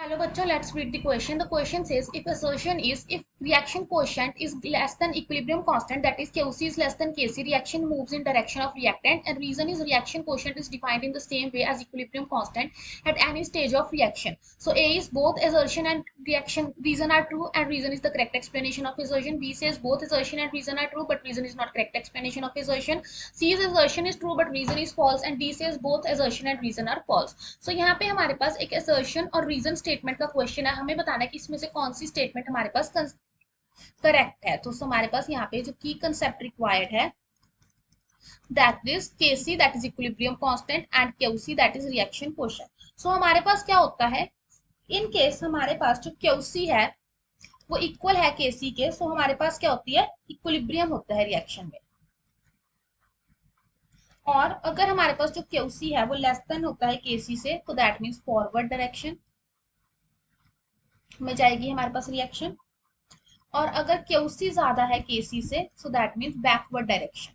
Hello बच्चों, let's read the question. The question says if assertion is if reaction quotient is less than equilibrium constant, that is QC is less than Kc, reaction moves in direction of reactant, and reason is reaction quotient is defined in the same way as equilibrium constant at any stage of reaction. So A is both assertion and reason are true, and reason is the correct explanation of assertion. B says both assertion and reason are true, but reason is not correct explanation of assertion. C's assertion is true but reason is false, and D says both assertion and reason are false. So यहाँ पे हमारे पास एक assertion और reason statement का question है, हमें बताना है कि इसमें से कौन सी स्टेटमेंट हमारे पास करेक्ट है। तो हमारे पास यहाँ पे जो की कंसेप्ट रिक्वायर्ड है that is Kc that is equilibrium constant and Qc that is reaction quotient. So हमारे पास क्या होता है, इन केस हमारे पास जो Qc है वो इक्वल है Kc के, सो हमारे पास क्या होती है, इक्विलिब्रियम होता है रिएक्शन में। और अगर हमारे पास जो Qc है वो लेस देन होता है Kc से, तो दैट मीन्स फॉरवर्ड डायरेक्शन में जाएगी हमारे पास रिएक्शन, और अगर Qc ज्यादा है Kc से, so that means backward direction.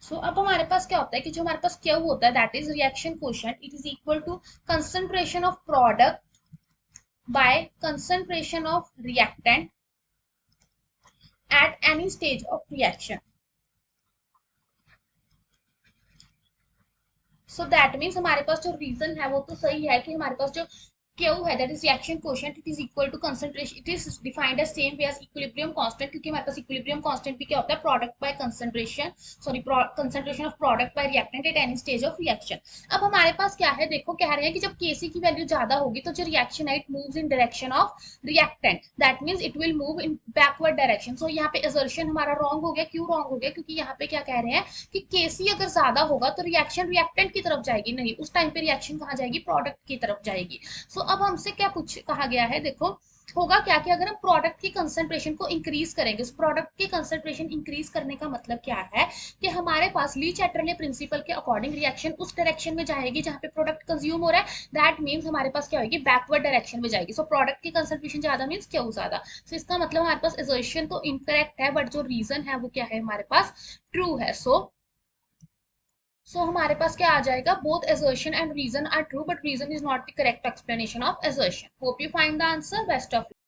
So अब हमारे पास क्या होता है कि जो हमारे पास Q होता है that is reaction quotient, it is equal to concentration of product by concentration of reactant at any stage of reaction. So that means हमारे पास जो रीजन है वो तो सही है कि हमारे पास जो Q है that is reaction quotient, it is equal to concentration, it is defined as same way as equilibrium constant, क्योंकि हमारे पास इक्विलिब्रियम कांस्टेंट भी क्या होता है, product by concentration, sorry concentration of product by reactant at any stage of reaction. अब हमारे पास क्या है, देखो कह रहे हैं कि जब Kc की वैल्यू ज्यादा होगी तो जो रिएक्शन है it moves in direction of reactant, that means it will move in backward direction. So यहाँ पे असर्शन हमारा रॉन्ग हो गया। क्यों रॉन्ग हो गया, क्योंकि यहाँ पे क्या कह रहे हैं कि Kc अगर ज्यादा होगा तो रिएक्शन रिएक्टेंट की तरफ जाएगी, नहीं उस टाइम पे रिएक्शन कहाँ जाएगी, प्रोडक्ट की तरफ जाएगी। सो अब हमसे क्या कहा गया है, देखो होगा क्या कि अगर हम प्रोडक्ट की कंसंट्रेशन को इंक्रीज करेंगे, उस प्रोडक्ट की कंसंट्रेशन इंक्रीज करने का मतलब क्या है कि हमारे पास ली चैटरले प्रिंसिपल के अकॉर्डिंग रिएक्शन उस डायरेक्शन में जाएगी जहां पे प्रोडक्ट कंज्यूम हो रहा है, दैट मींस हमारे पास क्या होगी, बैकवर्ड डायरेक्शन में जाएगी। सो प्रोडक्ट की कंसंट्रेशन ज्यादा मींस क्यों ज्यादा। सो इसका मतलब हमारे पास असर्शन तो इनकरेक्ट है, बट जो रीजन है वो क्या है, हमारे पास ट्रू है। सो हमारे पास क्या आ जाएगा, both assertion and reason are true but reason is not the correct explanation of assertion. Hope you find the answer. Best of luck.